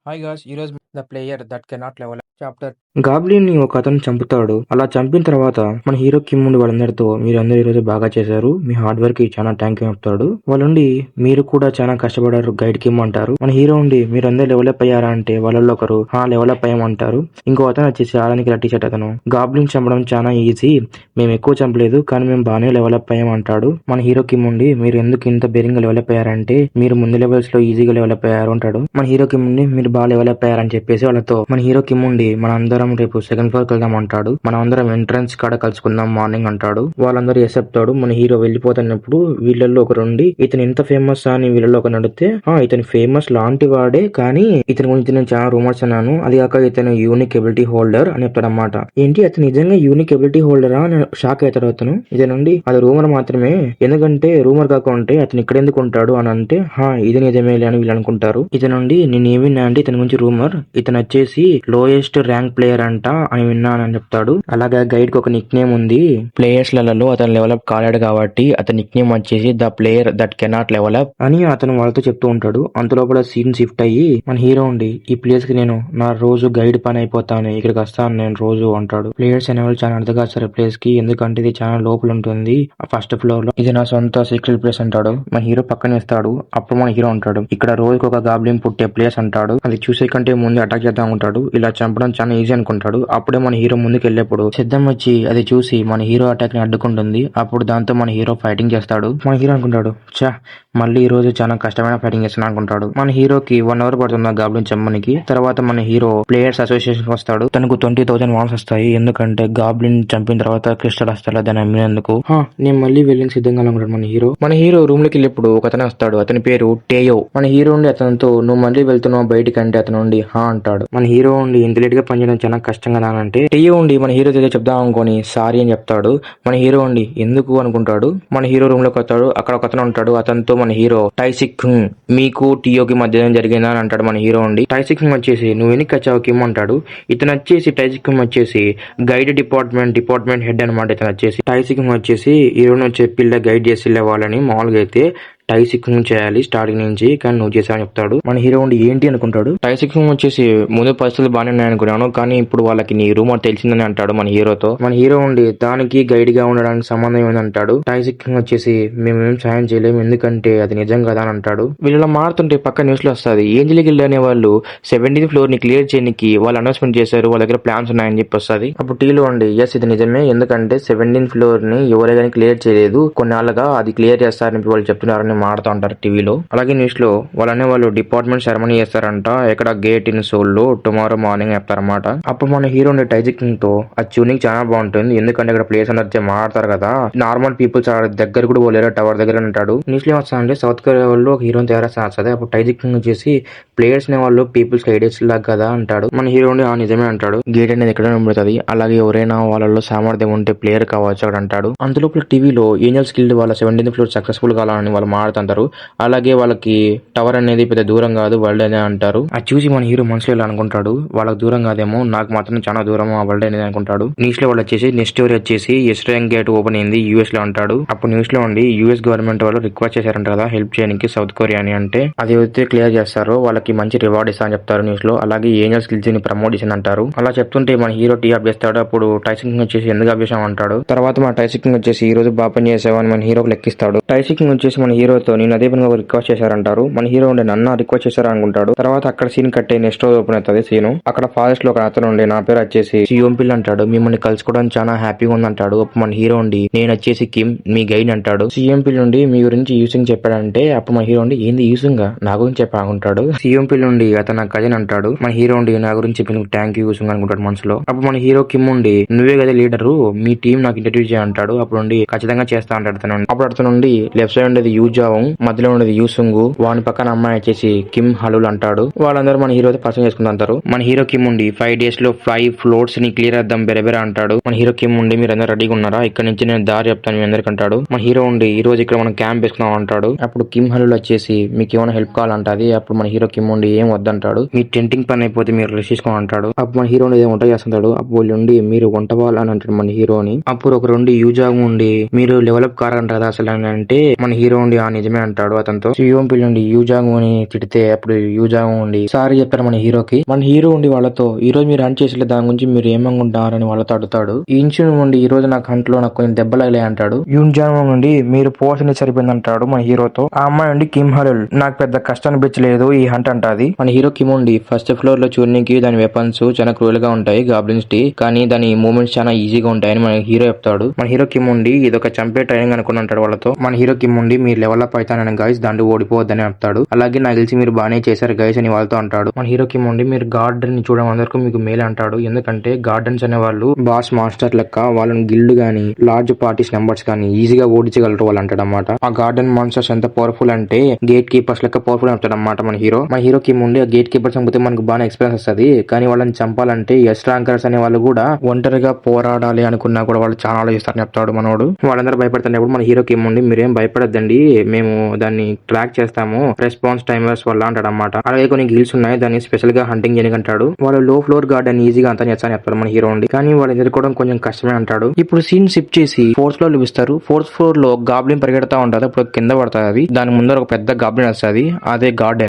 Hi guys, ఈరోజు the player that cannot level chapter goblin ని ఒక అతను చంపుతాడు. అలా చంపిన తర్వాత మన హీరో కిమ్ ముందు వాళ్ళందరితో మీరందరూ ఈరోజు బాగా చేశారు, మీ హార్డ్ వర్క్ కి చాలా థ్యాంక్ యూ చెప్తాడు. వాళ్ళుండి మీరు కూడా చాలా కష్టపడారు గైడ్ కిమ్ అంటారు. మన హీరో ఉండి మీరందరూ డెవలప్ అయ్యారా అంటే వాళ్ళలో ఒకరు డెవలప్ అయ్యామంటారు. ఇంకో అతను వచ్చేసి ఆడానికి ఇలా టీషర్ట్ అతను గాబ్లిన్ చంపడం చాలా ఈజీ, మేము ఎక్కువ చంపలేదు కానీ మేము బాగానే డెవలప్ అయ్యామంటాడు. మన హీరో కిమ్ ఉండి మీరు ఎందుకు ఇంత బేరింగ్ గా డెవలప్ అయ్యారంటే మీరు ముందు లెవెల్స్ లో ఈజీగా డెవలప్ అయ్యారు అంటాడు. మన హీరో కిమ్ ఉండి మీరు బాగా డెవలప్ అయ్యారని చెప్పేసి వాళ్ళతో మన హీరో కిమ్ ఉండి మన అందరం రేపు సెకండ్ ఫ్లోర్ కి వెళ్దాం అంటాడు. మనం అందరం ఎంట్రన్స్ కాడ కలుసుకుందాం మార్నింగ్ అంటాడు. వాళ్ళందరూ ఎస్ చెప్తాడు. మన హీరో వెళ్ళిపోతున్నప్పుడు వీళ్ళల్లో ఒకరుండి ఇతను ఎంత ఫేమస్ అని వీళ్ళలో ఒక నడితే ఇతను ఫేమస్ లాంటి వాడే కానీ ఇతని గురించి నేను చాలా రూమర్స్ అన్నాను, అది కాక ఇతను యూనిక్ ఎబిలిటీ హోల్డర్ అని చెప్తాడు అన్నమాట. ఏంటి అతను నిజంగా యూనిక్ ఎబిలిటీ హోల్డరా అని షాక్ అవుతాడు అతను. ఇతనుండి అది రూమర్ మాత్రమే, ఎందుకంటే రూమర్ కాకుంటే అతను ఇక్కడ ఎందుకు ఉంటాడు అని అంటే ఇది నిజమేలే అని వీళ్ళు అనుకుంటారు. ఇతనుండి నేను ఏమి అంటే ఇతని గురించి రూమర్, ఇతను వచ్చేసి లోయెస్ట్ ర్యాంక్ ప్లేయర్ అంట అని విన్నానని చెప్తాడు. అలాగే గైడ్ కి ఒక నిక్ నేమ్ ఉంది, ప్లేయర్స్ లలో అతను డెవలప్ కాలేడు కాబట్టి అతని నిక్ నేమ్ వచ్చేసి the player that cannot develop అని అతను వాళ్ళతో చెప్తూ ఉంటాడు. అంతలోపల సీన్ షిఫ్ట్ అయ్యి మన హీరో ఉండి ఈ ప్లేస్ కి నేను నా రోజు గైడ్ పని అయిపోతాను, ఇక్కడికి వస్తాను నేను రోజు అంటాడు. ప్లేయర్స్ అనేవాళ్ళు చాలా అర్థంగా వస్తారు ప్లేస్ కి, ఎందుకంటే ఇది చాలా లోపల ఉంటుంది ఫస్ట్ ఫ్లోర్ లో, ఇది నా సొంత సీక్రెట్ ప్లేస్ అంటాడు. మన హీరో పక్కన ఇస్తాడు. అప్పుడు మన హీరో అంటాడు ఇక్కడ రోజుకి ఒక గాబ్లిన్ పుట్టే ప్లేస్ అంటాడు, అది చూసే కంటే ముందు అటాక్ చేద్దాం ఉంటాడు. ఇలా చంపడం చాలా ఈజీ అనుకుంటాడు. అప్పుడే మన హీరో ముందుకు వెళ్ళేప్పుడు సిద్ధం వచ్చి అది చూసి మన హీరో అటాక్ ని అడ్డుకుంటుంది. అప్పుడు దాంతో మన హీరో ఫైటింగ్ చేస్తాడు. మన హీరో అనుకుంటాడు చా మళ్ళీ ఈ రోజు చాలా కష్టమైన ఫైటింగ్ చేస్తున్నా అనుకుంటాడు. మన హీరోకి 1 అవర్ పడుతుంది ఆ గాబ్లిన్ చంపడానికి. తర్వాత మన హీరో ప్లేయర్స్ అసోసియేషన్ వస్తాడు. తనకు 20,000 వాన్స్ వస్తాయి, ఎందుకంటే గాబ్లిన్ చంపిన తర్వాత క్రిస్టల్ వస్తాడు దాన్ని అమ్మినందుకు. నేను మళ్ళీ వెళ్ళి సిద్ధంగా అనుకుంటాడు మన హీరో రూమ్ లోకి వెళ్ళేప్పుడు ఒక అతను వస్తాడు, అతని పేరు టేయో. మన హీరో ఉండి అతనితో నువ్వు మళ్ళీ వెళ్తున్నావు బయటికి అంటే అతను ఉండి అంటాడు. మన హీరో ఉండి ఇంత లేట్ గా పనిచేయడం చాలా కష్టం కదా అంటే టేయో ఉండి మన హీరో ఏదో చెప్దాం అనుకోని సారీ అని చెప్తాడు. మన హీరో ఉండి ఎందుకు అనుకుంటాడు. మన హీరో రూమ్ లోకి వస్తాడు. అక్కడ ఒక అతను ఉంటాడు. అతనితో మన హీరో టైసిక్ మీకు టియోకి మధ్య జరిగిందా అని అంటాడు. మన హీరో ఉండి టైసిక్ వచ్చేసి నువ్వు వెనక్కి వచ్చావు కిమ్ అంటాడు. ఇతను వచ్చేసి టైసిక్ వచ్చేసి గైడ్ డిపార్ట్మెంట్ హెడ్ అనమాట. ఇతను వచ్చేసి టైసిక్ వచ్చేసి ఈ రోజు నువ్వు చెప్పిల్లా గైడ్ చేసి వాళ్ళని మామూలుగా అయితే టైసిక్కింగ్ చేయాలి స్టార్టింగ్ నుంచి, కానీ నువ్వు చేసావని చెప్తాడు. మన హీరో ఉండి ఏంటి అనుకుంటాడు. టైసిక్కింగ్ వచ్చేసి ముందు పరిస్థితులు బాగానే ఉన్నాయనుకున్నాను, కానీ ఇప్పుడు వాళ్ళకి నీ రూమర్ తెలిసిందని అంటాడు మన హీరోతో. మన హీరో ఉండి దానికి గైడ్ గా ఉండడానికి సంబంధం ఏమని అంటాడు. టైసిక్కింగ్ వచ్చేసి మేమేం సాయం చేయలేము, ఎందుకంటే అది నిజం కదా అని అంటాడు. వీళ్ళ మారుతుంటే పక్క న్యూస్ లో వస్తుంది ఏంజలిక్ గిల్డ్ అనే వాళ్ళు 17th ఫ్లోర్ ని క్లియర్ చేయడానికి వాళ్ళు అనౌన్స్మెంట్ చేశారు, వాళ్ళ దగ్గర ప్లాన్స్ ఉన్నాయని చెప్పి వస్తుంది. అప్పుడు టీలో ఉండి ఎస్ ఇది నిజమే, ఎందుకంటే 17th ఫ్లోర్ ని ఎవరైనా క్లియర్ చేయలేదు, కొన్నాళ్ళుగా అది క్లియర్ చేస్తారని వాళ్ళు చెప్తున్నారని మాడుతూ ఉంటారు టీవీలో. అలాగే న్యూస్ లో వాళ్ళు డిపార్ట్మెంట్ సెరమనీ చేస్తారంట ఎక్కడ గేట్ ఇన్ సోల్ లో టుమారో మార్నింగ్ చెప్తారన్నమాట. అప్పుడు మన హీరో టైజికింగ్ తో ఆ ట్యూనింగ్ చాలా బాగుంటుంది, ఎందుకంటే అక్కడ ప్లేస్ అందరితో మాడతారు కదా, నార్మల్ పీపుల్స్ దగ్గర కూడా పోలేరు టవర్ దగ్గర ఉంటాడు. న్యూస్ లో వస్తానంటే సౌత్ కొరియా వాళ్ళు ఒక హీరోని తయారు వస్తుంది. అప్పుడు టైజికింగ్ వచ్చేసి ప్లేయర్స్ నే వాళ్ళు పీపుల్స్ ఐడియాస్ లాగా కదా అంటాడు. మన హీరో నిజమే అంటాడు. గేట్ అనేది ఎక్కడ నిలబడుతుంది, అలాగే ఎవరైనా వాళ్ళలో సామర్థ్యం ఉంటే ప్లేయర్ కావచ్చు అక్కడ అంటాడు. అంతలోపల టీవీలో ఏంజల్స్ గిల్డ్ వాళ్ళ 17th ఫ్లోర్ సక్సెస్ఫుల్ కావాలని వాళ్ళు మాడుతుంటారు. అలాగే వాళ్ళకి టవర్ అనేది పెద్ద దూరం కాదు వరల్డ్ అనేది అంటారు. అది చూసి మన హీరో మనసులో ఇలా అనుకుంటాడు వాళ్ళకి దూరం కాదేమో, నాకు మాత్రం చాలా దూరం ఆ వరల్డ్ అనేది అనుకుంటాడు. న్యూస్ లో వాళ్ళు వచ్చేసి నెక్స్ట్ స్టోరీ వచ్చేసి ఎస్ట్రాంగ్ గేట్ ఓపెన్ అయింది యూఎస్ లో అంటాడు. అప్పుడు న్యూస్ లో ఉండి యూఎస్ గవర్నమెంట్ వాళ్ళు రిక్వెస్ట్ చేశారంట కదా హెల్ప్ చేయడానికి సౌత్ కొరియా అని, అంటే అది అయితే క్లియర్ చేస్తారో వాళ్ళకి మంచి రివార్డ్ ఇస్తా అని చెప్తారు న్యూస్ లో. అలాగే ఏంజల్స్ గిల్డ్స్ ని ప్రమోట్ చేసింది అంటారు. అలా చెప్తుంటే మన హీరో టీ ఆఫ్ చేస్తాడు. అప్పుడు టైసింగ్ వచ్చేసి ఎందుకు అభ్యాసం అంటాడు. తర్వాత మన టైసింగ్ వచ్చేసి ఈ రోజు బాగా పని చేసావని మన హీరోకి లెక్కిస్తాడు. టైసింగ్ వచ్చేసి మన హీరోతో నేను అదే పని రిక్వెస్ట్ చేశారంటారు. మన హీరో ఉండే నన్ను రిక్వెస్ట్ చేశారు అనుకుంటాడు. తర్వాత అక్కడ సీన్ కట్టే నెక్స్ట్ రోజు ఓపెన్ అవుతుంది సీను. అక్కడ ఫారెస్ట్ లో ఒక అతను ఉండే నా పేరు వచ్చేసి సియోంపిల్ అంటాడు, మిమ్మల్ని కలుసుకోవడం చాలా హ్యాపీగా ఉంది అంటాడు. అప్పుడు మన హీరో ఉండి నేను వచ్చేసి కిమ్ మీ గైడ్ అంటాడు. సిఎంపిల్ నుండి మీ గురించి యూసింగ్ చెప్పాడంటే అప్పుడు మన హీరో ఉండి ఏంది యూసింగ్ నా గురించి చెప్పాలనుకుంటాడు. సిఎంపిల్ నుండి అతను నా కజిన్ అంటాడు. మన హీరో ఉండి నా గురించి చెప్పి థ్యాంక్ యూ యూసింగ్ అనుకుంటాడు మనసులో. అప్పుడు మన హీరో కిమ్ ఉండి నువ్వే కదా లీడరు, మీ టీం నాకు ఇంట్రడ్యూస్ చేయంటాడు. అప్పుడు నుండి ఖచ్చితంగా చేస్తా అంటాడు అతను. అప్పుడు అతను నుండి లెఫ్ట్ సైడ్ ఉండేది యూజావం, మధ్యలో ఉండేది యూసుంగ్, వాని పక్కన అమ్మాయి వచ్చేసి కిమ్ హలుల్ అంటాడు. వాళ్ళందరూ మన హీరో పరిచయం చేసుకుంటారు. మన హీరో కిమ్ ఉండి 5 days లో 5 ఫ్లోర్స్ ని క్లియర్ చేద్దాం బెరబెర అంటాడు. మన హీరో కిమ్ ఉండి మీరు అందరూ రెడీగా ఉన్నారా, ఇక్కడ నుంచి నేను దారి చెప్తాను మీ అందరికి అంటాడు. మన హీరో ఉండి ఈ రోజు ఇక్కడ మనం క్యాంప్ వేసుకున్నాం అంటాడు. అప్పుడు కిమ్ హలుల్ వచ్చేసి మీకు ఏమైనా హెల్ప్ కావాలంటది. అప్పుడు మన హీరో కిమ్ ఉండి ఏం వద్దంటాడు, మీ టెంటింగ్ పని అయిపోతే మీరు రెస్ట్ తీసుకోని అంటాడు. అప్పుడు మన హీరో ఏదో వంట చేస్తుంటాడు. అప్పుడు వాళ్ళు ఉండి మీరు వంట వాళ్ళని అంటాడు మన హీరోని. అప్పుడు ఒకరు ఉండి యూజాగ్ ఉండి మీరు డెవలప్ కారంటారా అసలు అంటే మన హీరో ఉండి నిజమే అంటాడు అతనితో. యువం పిల్లుండి యూజాంగ్ అని తిడితే అప్పుడు యూజాంగ్ ఉండి సారీ చెప్తారు మన హీరోకి. మన హీరో ఉండి వాళ్ళతో ఈ రోజు మీరు రన్ చేసే దాని గురించి మీరు ఏమనుకుంటున్నారని వాళ్ళతో అడుగుతాడు. ఈ ఇన్సిడెంట్ ఉండి ఈ రోజు నాకు కంట్లో నాకు కొంచెం దెబ్బలే అంటాడు. యూజాంగ్ నుండి మీరు పోర్షన్ సరిపోయింది అంటాడు మన హీరోతో. ఆ అమ్మాయి ఉండి కిమ్ హలుల్ నాకు పెద్ద కష్టం అనిపించలేదు ఈ హంట్ అంటాది. మన హీరో కిమ్ ఉండి ఫస్ట్ ఫ్లోర్ లో చూడడానికి దాని వెపన్స్ చాలా క్రూయల్ గా ఉంటాయి గాబ్లిన్స్ కి, కానీ దాని మూవ్మెంట్స్ చాలా ఈజీగా ఉంటాయని మన హీరో చెప్తాడు. మన హీరో కిమ్ ఉండి ఇదొక చంపే ట్రైనింగ్ అనుకుని అంటాడు వాళ్ళతో. మన హీరో కిమ్ ఉండి మీరు లెవెల్ అప్ అవుతానని గైస్ దాంట్లో ఓడిపోవద్దని చెప్తాడు. అలాగే నాకు తెలిసి మీరు బాగానే చేశారు గైస్ అని వాళ్ళతో అంటాడు. మన హీరో కిమ్ ఉండి మీరు గార్డెన్ ని చూడడం అందరికీ మీకు మేలు అంటాడు. ఎందుకంటే గార్డెన్స్ అనే వాళ్ళు బాస్ మాస్టర్ లెక్క వాళ్ళని గిల్డ్ గానీ లార్జ్ పార్టీస్ నెంబర్స్ కానీ ఈజీగా ఓడించగలరు వాళ్ళు అంటాడు అనమాట. ఆ గార్డెన్ మాన్స్టర్స్ ఎంత పవర్ఫుల్ అంటే గేట్ కీపర్స్ లెక్క పవర్ఫుల్ అంటాడు అనమాట మన హీరో. మన హీరో కిమ్ ఉండి ఆ గేట్ కీపర్స్ చంపితే మనకు బాగా ఎక్స్పీరియన్స్ వస్తుంది, కానీ వాళ్ళని చంపాలంటే ఎస్ ర్యాంకర్స్ అనే వాళ్ళు కూడా ఒంటరిగా పోరాడాలి అనుకున్నా కూడా వాళ్ళు చాలా ఆలోచిస్తారని చెప్తాడు మనోడు. వాళ్ళందరూ భయపడుతున్నప్పుడు మన హీరో కిమ్ ఉండి మీరేం భయపడద్దండి, మేము దాన్ని ట్రాక్ చేస్తాము రెస్పాన్స్ టైమర్స్ వల్ల అంటాడు అనమాట. అలాగే కొన్ని గిల్స్ ఉన్నాయి దాన్ని స్పెషల్ గా హంటింగ్ చేయకంటాడు. వాళ్ళు లో ఫ్లోర్ గార్డెన్ ఈజీగా అంతా చేస్తారని చెప్తారు మన హీరో ఉండి, కానీ వాళ్ళు ఎదుర్కోవడం కొంచెం కష్టమే అంటాడు. ఇప్పుడు సీన్ షిఫ్ట్ చేసి ఫోర్త్ ఫ్లోర్ చూపిస్తారు. ఫోర్త్ ఫ్లోర్ లో గాబ్లిన్ పరిగెడతా ఉంటుంది. అప్పుడు కింద పడుతుంది. అది దాని ముందర ఒక పెద్ద గాబ్లిన్ వస్తుంది, అదే గార్డెన్.